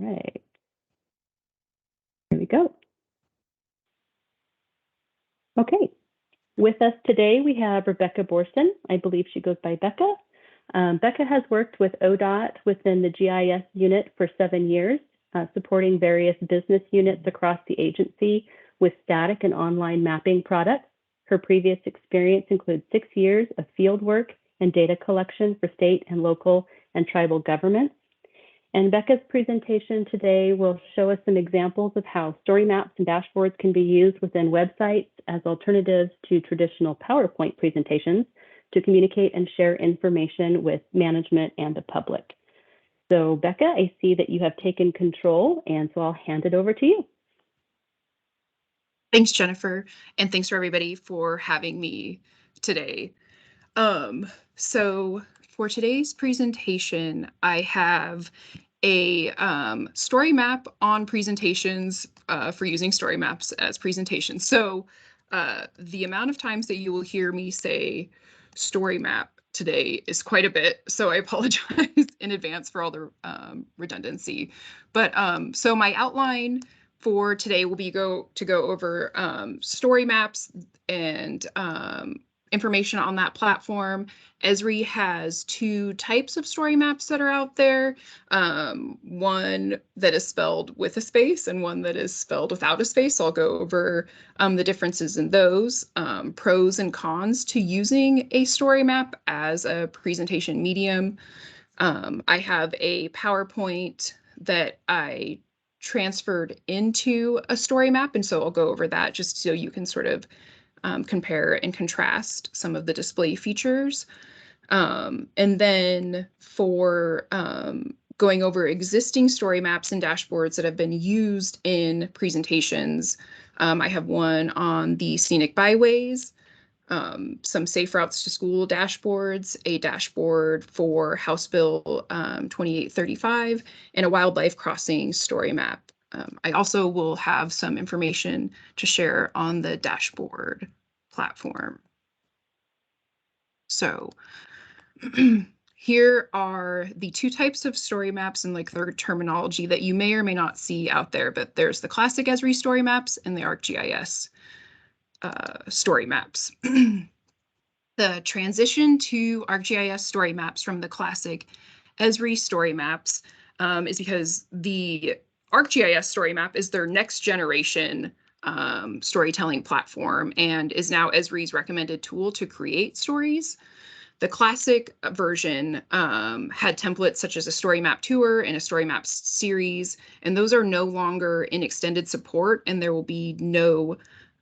right. Here we go. Okay. With us today, we have Rebecca Borson. I believe she goes by Becca. Becca has worked with ODOT within the GIS unit for 7 years, supporting various business units across the agency with static and online mapping products. Her previous experience includes 6 years of field work and data collection for state and local and tribal governments. And Becca's presentation today will show us some examples of how story maps and dashboards can be used within websites as alternatives to traditional PowerPoint presentations to communicate and share information with management and the public. So Becca, I see that you have taken control, and so I'll hand it over to you. Thanks, Jennifer, and thanks for everybody for having me today. So for today's presentation, I have a story map on presentations for using story maps as presentations. So the amount of times that you will hear me say story map today is quite a bit, so I apologize in advance for all the redundancy. But so my outline for today will be go over story maps and information on that platform. Esri has 2 types of story maps that are out there, one that is spelled with a space and one that is spelled without a space. So I'll go over the differences in those, pros and cons to using a story map as a presentation medium. I have a PowerPoint that I transferred into a story map, and so I'll go over that just so you can sort of compare and contrast some of the display features. And then for going over existing story maps and dashboards that have been used in presentations, I have one on the scenic byways, some safe routes to school dashboards, a dashboard for House Bill 2835, and a wildlife crossing story map. I also will have some information to share on the dashboard platform. So here are the 2 types of story maps and like their terminology that you may or may not see out there, but there's the classic Esri story maps and the Arcgis story maps. The transition to Arcgis story maps from the classic Esri story maps is because the Arcgis story map is their next generation storytelling platform and is now Esri's recommended tool to create stories. The classic version had templates such as a story map tour and a story map series, and those are no longer in extended support, and there will be no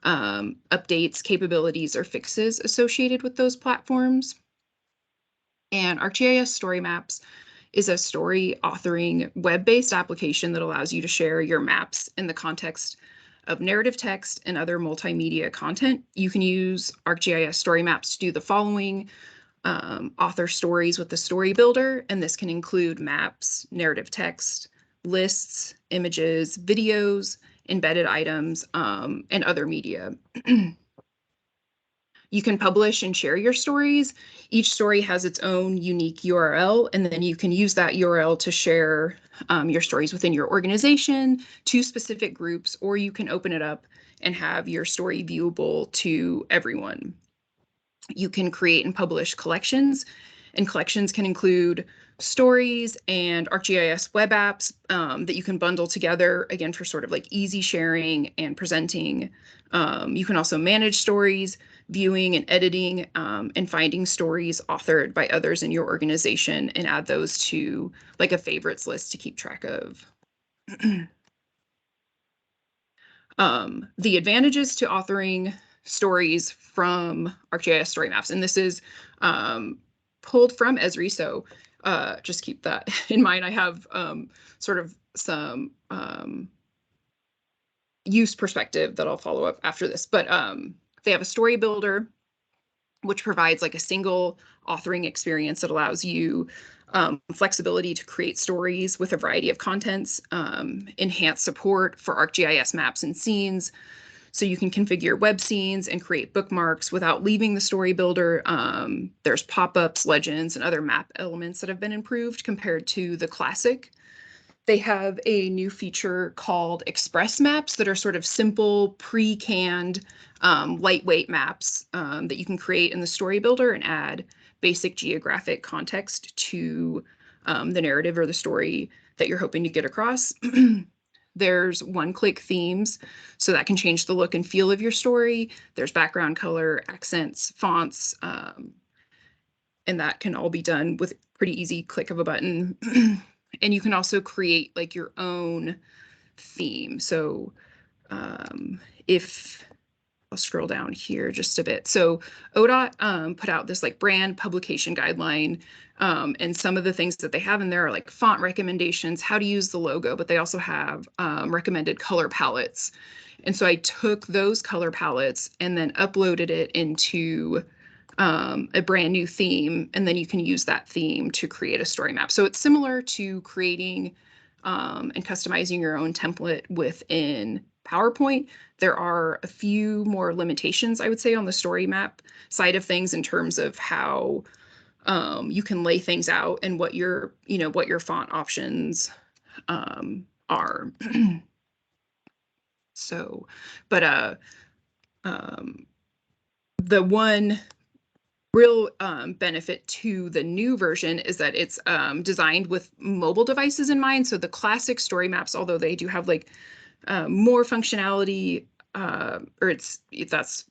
updates, capabilities, or fixes associated with those platforms. And Arcgis story maps is a story authoring web-based application that allows you to share your maps in the context of narrative text and other multimedia content. You can use Arcgis story maps to do the following: author stories with the story builder, and this can include maps, narrative text, lists, images, videos, embedded items, and other media. You can publish and share your stories. Each story has its own unique URL, and then you can use that URL to share your stories within your organization to specific groups, or you can open it up and have your story viewable to everyone. You can create and publish collections, and collections can include stories and Arcgis web apps that you can bundle together, again, for sort of like easy sharing and presenting. You can also manage stories, viewing and editing, and finding stories authored by others in your organization and add those to like a favorites list to keep track of. The advantages to authoring stories from Arcgis story maps, and this is pulled from Esri, so just keep that in mind. I have sort of some use perspective that I'll follow up after this, but they have a story builder, which provides like a single authoring experience that allows you flexibility to create stories with a variety of contents, enhanced support for Arcgis maps and scenes, so you can configure web scenes and create bookmarks without leaving the story builder. There's pop-ups, legends, and other map elements that have been improved compared to the classic they have a new feature called Express Maps that are sort of simple, pre-canned, lightweight maps that you can create in the Story Builder and add basic geographic context to the narrative or the story that you're hoping to get across. There's one-click themes, so that can change the look and feel of your story. There's background color, accents, fonts, and that can all be done with pretty easy click of a button. And you can also create like your own theme. So if I'll scroll down here just a bit. So ODOT put out this like brand publication guideline, and some of the things that they have in there are like font recommendations, how to use the logo, but they also have recommended color palettes. And so I took those color palettes and then uploaded it into a brand new theme, and then you can use that theme to create a story map. So it's similar to creating and customizing your own template within PowerPoint. There are a few more limitations, I would say, on the story map side of things in terms of how you can lay things out and what your font options are. So, but the one real benefit to the new version is that it's designed with mobile devices in mind. So the classic story maps, although they do have like more functionality, or that's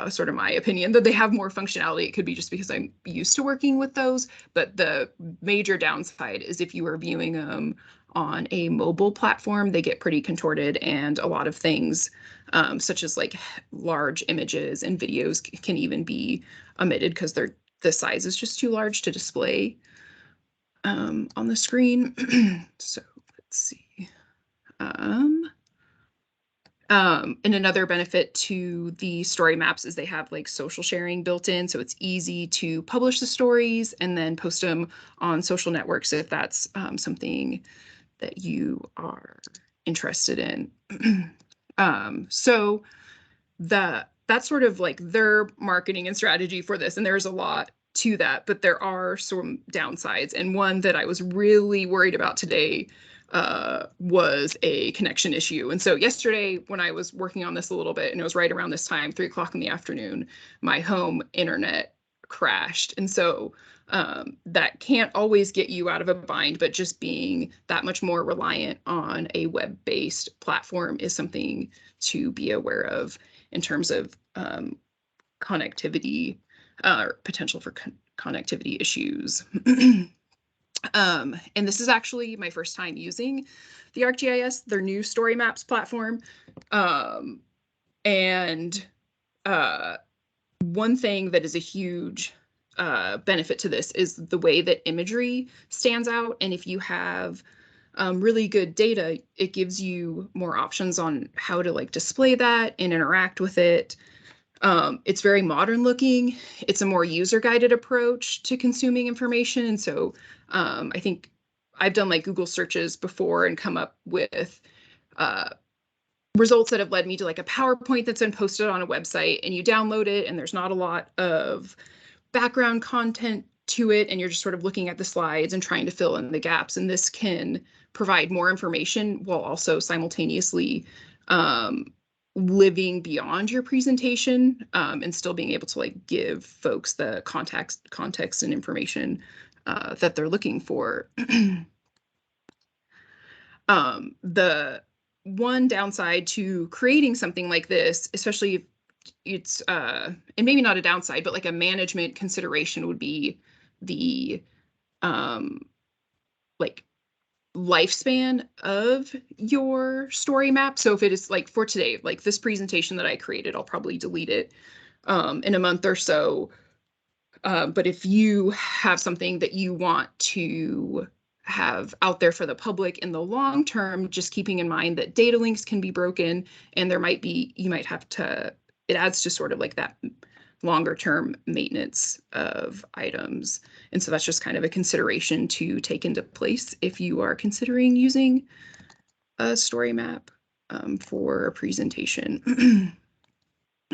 sort of my opinion, that they have more functionality. It could be just because I'm used to working with those, but the major downside is if you are viewing them on a mobile platform, they get pretty contorted, and a lot of things such as like large images and videos can even be omitted because the size is just too large to display on the screen. So let's see. And another benefit to the story maps is they have like social sharing built in, so it's easy to publish the stories and then post them on social networks if that's something that you are interested in. So that's sort of like their marketing and strategy for this, and there's a lot to that, but there are some downsides, and one that I was really worried about today was a connection issue. And so yesterday when I was working on this a little bit, and it was right around this time, 3 o'clock in the afternoon, my home internet crashed. And so that can't always get you out of a bind, but just being that much more reliant on a web-based platform is something to be aware of in terms of connectivity, potential for connectivity issues. And this is actually my first time using the ArcGIS, their new story maps platform. And one thing that is a huge benefit to this is the way that imagery stands out. And if you have really good data, it gives you more options on how to like display that and interact with it. It's very modern looking. It's a more user-guided approach to consuming information. And so I think I've done like Google searches before and come up with results that have led me to like a PowerPoint that's been posted on a website, and you download it and there's not a lot of background content to it, and you're just sort of looking at the slides and trying to fill in the gaps. And this can provide more information while also simultaneously living beyond your presentation and still being able to like give folks the context and information that they're looking for. The one downside to creating something like this, especially if it's and maybe not a downside, but like a management consideration, would be the like lifespan of your story map. So if it is like for today, like this presentation that I created, I'll probably delete it in a month or so. But if you have something that you want to have out there for the public in the long term, just keeping in mind that data links can be broken, and you might have to, it adds to sort of like that longer term maintenance of items. And so that's just kind of a consideration to take into place if you are considering using a story map for a presentation.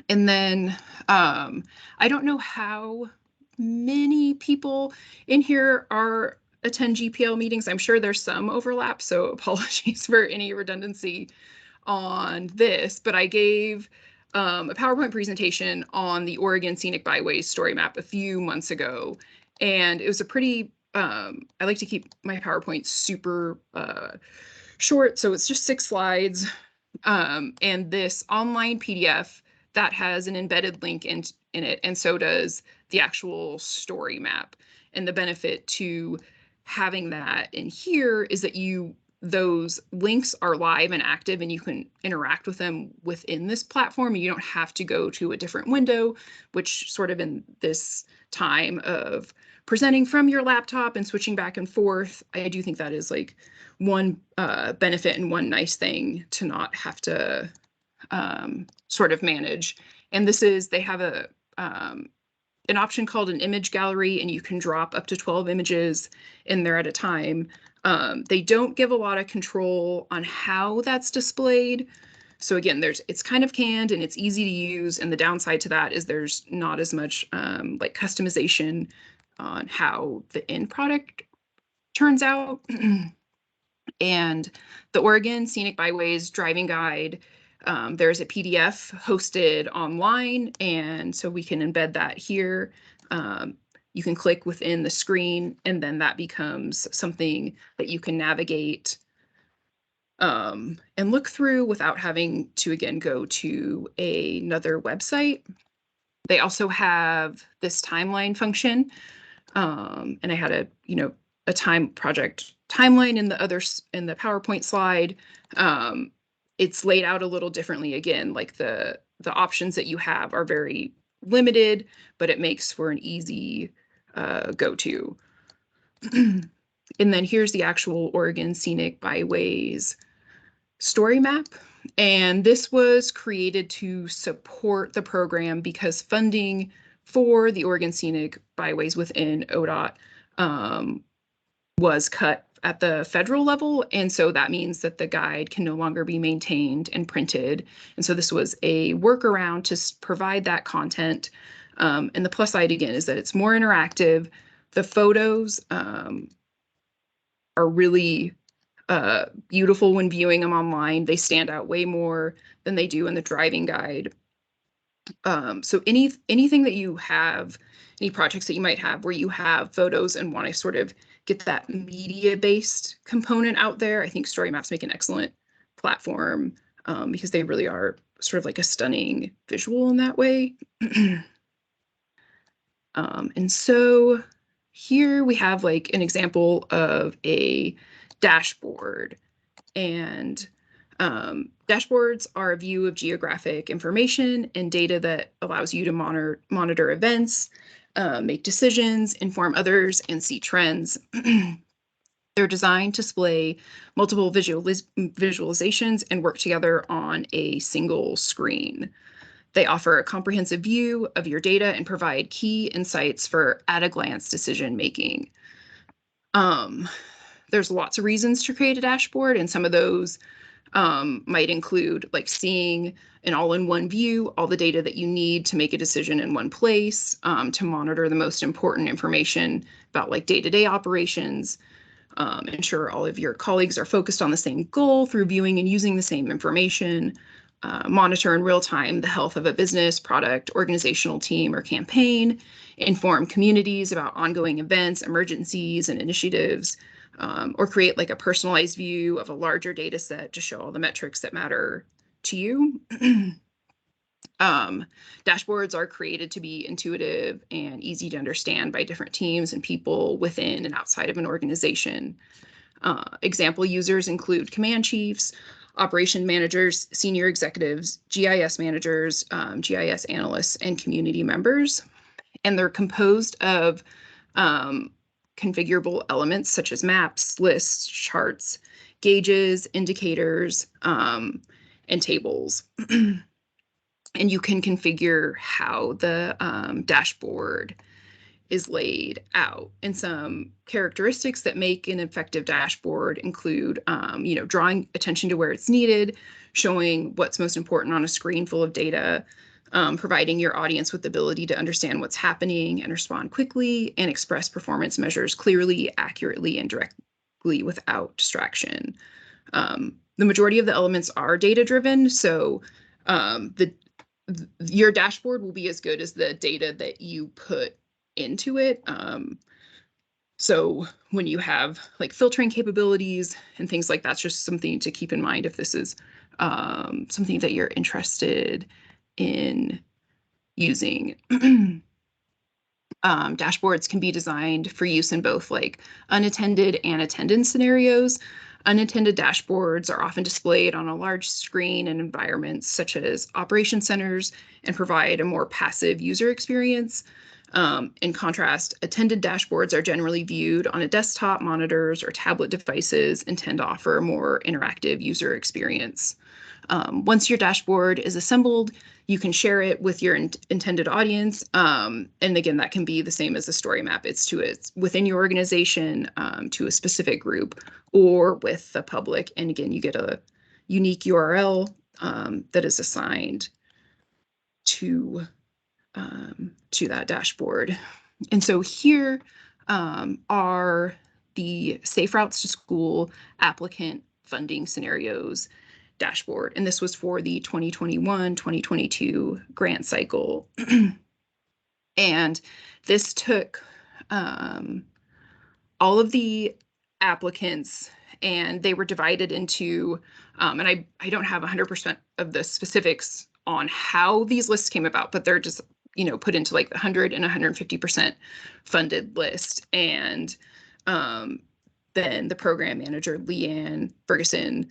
And then I don't know how many people in here are attend GPL meetings. I'm sure there's some overlap, so apologies for any redundancy on this, but I gave a PowerPoint presentation on the Oregon Scenic Byways story map a few months ago. And it was a pretty, I like to keep my PowerPoint super short, so it's just 6 slides. And this online PDF that has an embedded link in it, and so does the actual story map. And the benefit to having that in here is that those links are live and active, and you can interact with them within this platform. You don't have to go to a different window, which sort of in this time of presenting from your laptop and switching back and forth, I do think that is like one benefit and one nice thing to not have to sort of manage. And this is, they have an option called an image gallery, and you can drop up to 12 images in there at a time. They don't give a lot of control on how that's displayed. So again, it's kind of canned and it's easy to use. And the downside to that is there's not as much like customization on how the end product turns out. And the Oregon Scenic Byways Driving Guide, there's a PDF hosted online, and so we can embed that here. You can click within the screen, and then that becomes something that you can navigate and look through without having to, again, go to another website. They also have this timeline function, and I had a time project timeline in the PowerPoint slide. It's laid out a little differently. Again, like the options that you have are very limited, but it makes for an easy go-to. And then here's the actual Oregon Scenic Byways story map. And this was created to support the program because funding for the Oregon Scenic Byways within ODOT was cut at the federal level. And so that means that the guide can no longer be maintained and printed. And so this was a workaround to provide that content. And the plus side, again, is that it's more interactive. The photos are really beautiful when viewing them online. They stand out way more than they do in the driving guide. So anything that you have, any projects that you might have where you have photos and want to sort of get that media-based component out there, I think story maps make an excellent platform because they really are sort of like a stunning visual in that way. And so here we have like an example of a dashboard, and dashboards are a view of geographic information and data that allows you to monitor events, make decisions, inform others, and see trends. They're designed to display multiple visualizations and work together on a single screen. They offer a comprehensive view of your data and provide key insights for at-a-glance decision making. There's lots of reasons to create a dashboard, and some of those might include like seeing an all-in-one view, all the data that you need to make a decision in one place, to monitor the most important information about like day-to-day operations, ensure all of your colleagues are focused on the same goal through viewing and using the same information, monitor in real time the health of a business, product, organizational team, or campaign, inform communities about ongoing events, emergencies, and initiatives, or create like a personalized view of a larger data set to show all the metrics that matter to you. Dashboards are created to be intuitive and easy to understand by different teams and people within and outside of an organization. Example users include command chiefs, operation managers, senior executives, GIS managers, GIS analysts, and community members. And they're composed of configurable elements such as maps, lists, charts, gauges, indicators, and tables. And you can configure how the dashboard is laid out. And some characteristics that make an effective dashboard include, drawing attention to where it's needed, showing what's most important on a screen full of data, providing your audience with the ability to understand what's happening and respond quickly and express performance measures clearly, accurately, and directly without distraction. The majority of the elements are data-driven, so your dashboard will be as good as the data that you put into it. So when you have like filtering capabilities and things like that's just something to keep in mind if this is something that you're interested in using. Dashboards can be designed for use in both like unattended and attended scenarios. Unattended dashboards are often displayed on a large screen in environments such as operation centers and provide a more passive user experience. In contrast, attended dashboards are generally viewed on a desktop, monitors, or tablet devices and tend to offer a more interactive user experience. Once your dashboard is assembled, you can share it with your intended audience. And again, that can be the same as a story map. It's within your organization, to a specific group, or with the public. And again, you get a unique URL that is assigned to that dashboard. And so here are the Safe Routes to School applicant funding scenarios dashboard. And this was for the 2021-2022 grant cycle. And this took all of the applicants and they were divided into, and I don't have 100% of the specifics on how these lists came about, but they're just, put into like the 100 and 150% funded list. And then the program manager, Leanne Ferguson,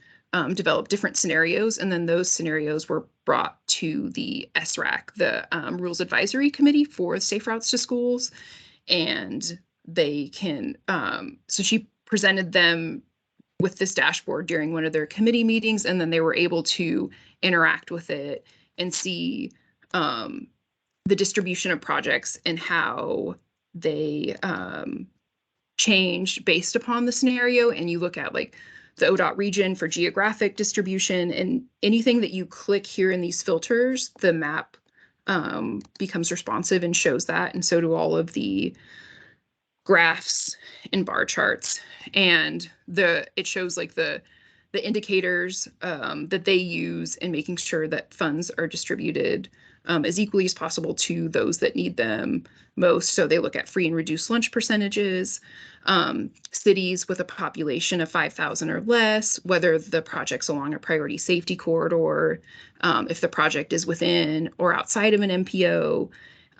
developed different scenarios, and then those scenarios were brought to the SRAC, the Rules Advisory Committee for Safe Routes to Schools, and they can, so she presented them with this dashboard during one of their committee meetings, and then they were able to interact with it and see the distribution of projects and how they changed based upon the scenario. And you look at like the ODOT region for geographic distribution, and anything that you click here in these filters, the map becomes responsive and shows that. And so do all of the graphs and bar charts. And it shows like the indicators that they use in making sure that funds are distributed as equally as possible to those that need them most. So they look at free and reduced lunch percentages, cities with a population of 5,000 or less, whether the project's along a priority safety corridor, if the project is within or outside of an MPO.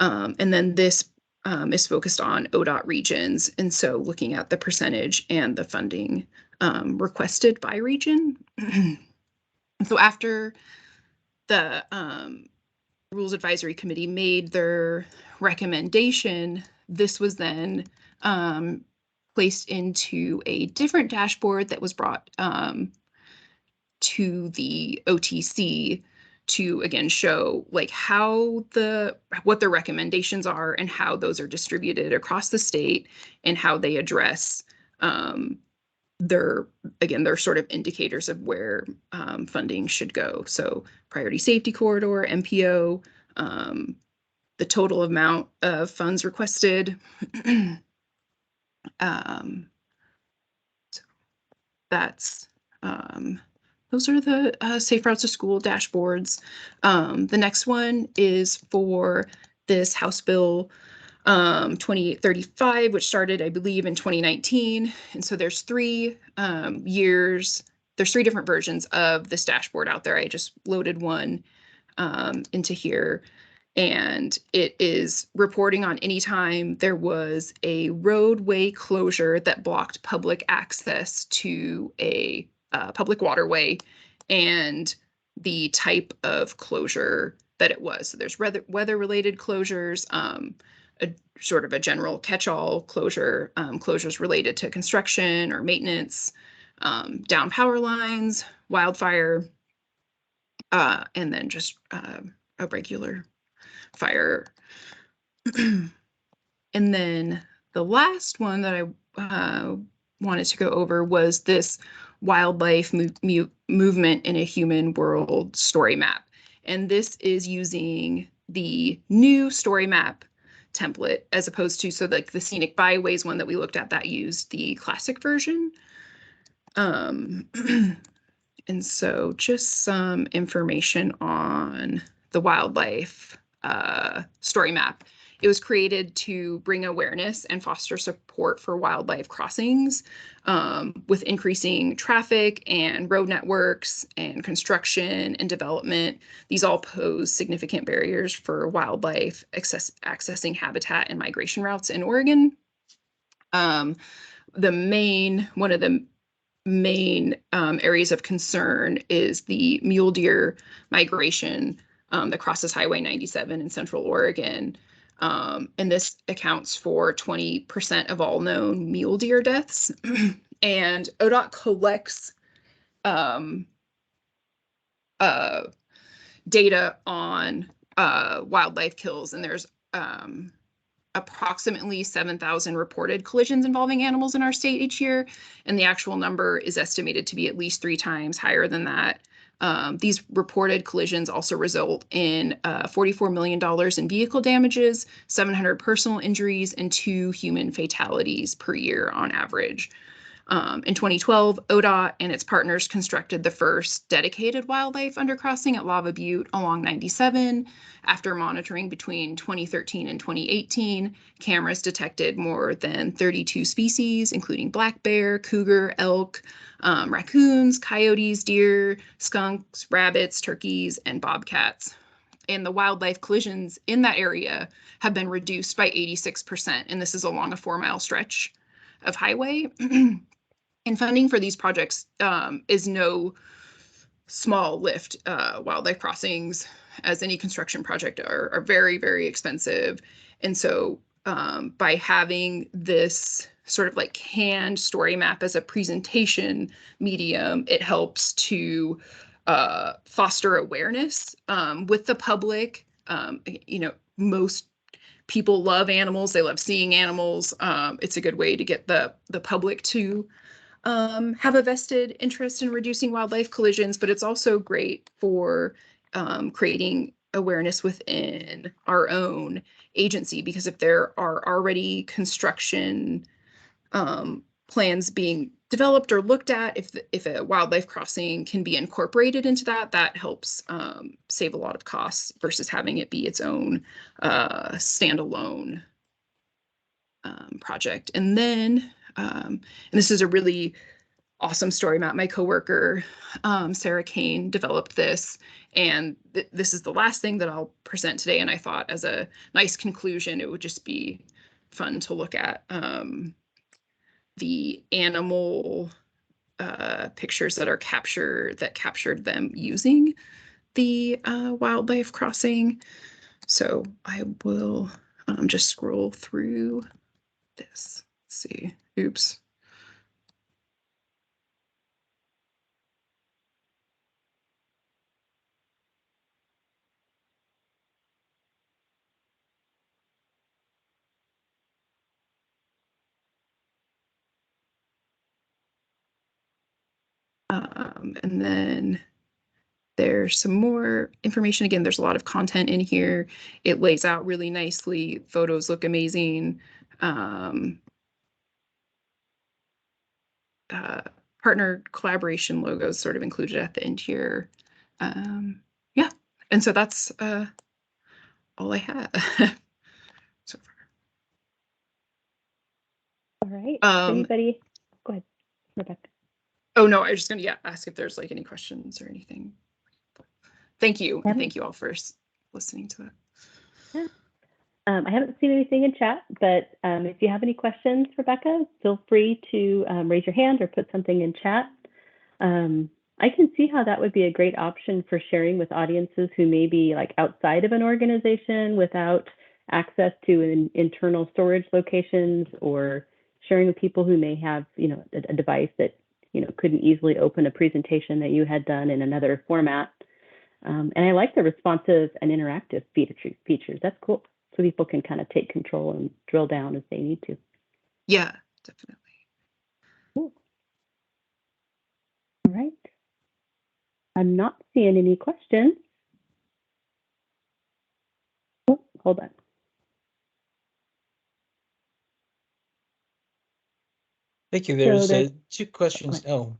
And then this is focused on ODOT regions. And so looking at the percentage and the funding requested by region. So after the Rules Advisory Committee made their recommendation, this was then placed into a different dashboard that was brought to the OTC to again show like what their recommendations are and how those are distributed across the state and how they address their sort of indicators of where funding should go. So priority safety corridor, MPO, the total amount of funds requested. So that's those are the Safe Routes to School dashboards. The next one is for this House Bill 2835, which started, I believe, in 2019. And so there's 3 years, there's 3 different versions of this dashboard out there. I just loaded one into here. And it is reporting on any time there was a roadway closure that blocked public access to a public waterway and the type of closure that it was. So there's weather-related closures, a sort of a general catch-all closure, closures related to construction or maintenance, down power lines, wildfire, and then just a regular fire. And then the last one that I wanted to go over was this wildlife movement in a human world story map. And this is using the new story map template as opposed to, so like the scenic byways one that we looked at that used the classic version. And so just some information on the wildlife story map. It was created to bring awareness and foster support for wildlife crossings with increasing traffic and road networks and construction and development. These all pose significant barriers for wildlife accessing habitat and migration routes in Oregon. One of the main areas of concern is the mule deer migration that crosses Highway 97 in Central Oregon. And this accounts for 20% of all known mule deer deaths. And ODOT collects data on wildlife kills, and there's approximately 7,000 reported collisions involving animals in our state each year, and the actual number is estimated to be at least 3 times higher than that. These reported collisions also result in $44 million in vehicle damages, 700 personal injuries, and 2 human fatalities per year on average. In 2012, ODOT and its partners constructed the first dedicated wildlife undercrossing at Lava Butte along 97. After monitoring between 2013 and 2018, cameras detected more than 32 species, including black bear, cougar, elk, raccoons, coyotes, deer, skunks, rabbits, turkeys, and bobcats. And the wildlife collisions in that area have been reduced by 86%, and this is along a 4-mile stretch of highway. And funding for these projects is no small lift. Wildlife crossings, as any construction project, are very, very expensive. And so by having this sort of like canned story map as a presentation medium, it helps to foster awareness with the public. Most people love animals. They love seeing animals. It's a good way to get the public to have a vested interest in reducing wildlife collisions, but it's also great for creating awareness within our own agency, because if there are already construction plans being developed or looked at, if a wildlife crossing can be incorporated into that, that helps save a lot of costs versus having it be its own standalone project. And then, and this is a really awesome story map. My coworker, Sarah Kane, developed this, and this is the last thing that I'll present today. And I thought as a nice conclusion, it would just be fun to look at the animal pictures that captured them using the wildlife crossing. So I will just scroll through this. Let's see. Oops. And then there's some more information. Again, there's a lot of content in here. It lays out really nicely. Photos look amazing. Partner collaboration logos sort of included at the end here. Yeah, and so that's all I have so far. All right. Anybody? Go ahead, Rebecca. Oh no, I was just gonna ask if there's like any questions or anything. Thank you, and thank you all for listening to that. Yeah. I haven't seen anything in chat, but if you have any questions, Rebecca, feel free to raise your hand or put something in chat. I can see how that would be a great option for sharing with audiences who may be like outside of an organization without access to an internal storage locations, or sharing with people who may have, a device that, couldn't easily open a presentation that you had done in another format. And I like the responsive and interactive features. That's cool. So people can kind of take control and drill down as they need to. Yeah, definitely. Cool. All right. I'm not seeing any questions. hold on. Thank you. There's there's- two questions. Oh,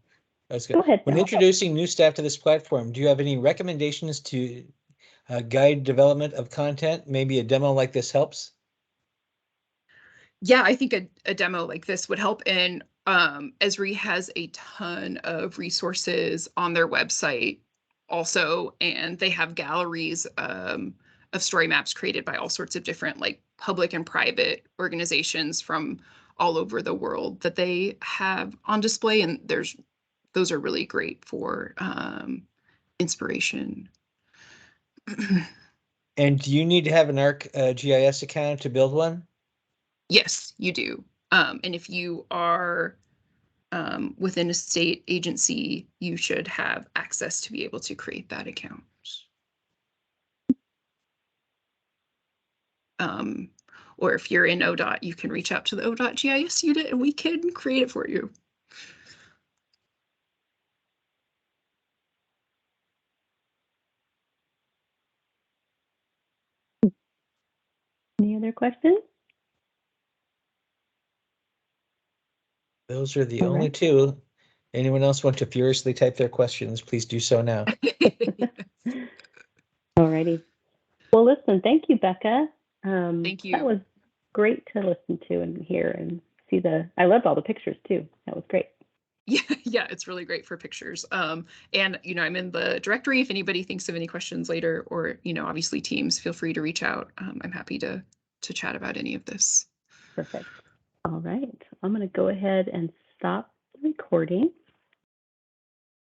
that's good. Go ahead, When Phil. introducing new staff to this platform, do you have any recommendations to guide development of content? Maybe a demo like this helps? Yeah, I think a demo like this would help. And Esri has a ton of resources on their website also, and they have galleries of story maps created by all sorts of different like public and private organizations from all over the world that they have on display. And those are really great for inspiration. And do you need to have an ArcGIS account to build one? Yes, you do. And if you are within a state agency, you should have access to be able to create that account. Or if you're in ODOT, you can reach out to the ODOT GIS unit and we can create it for you. Any other questions? Those are the All only right. two. Anyone else want to furiously type their questions? Please do so now. All righty. Well, listen, thank you, Becca. Thank you. That was great to listen to and hear and see I loved all the pictures too. That was great. Yeah, it's really great for pictures. And I'm in the directory. If anybody thinks of any questions later, or obviously teams, feel free to reach out. I'm happy to chat about any of this. Perfect. All right. I'm going to go ahead and stop the recording.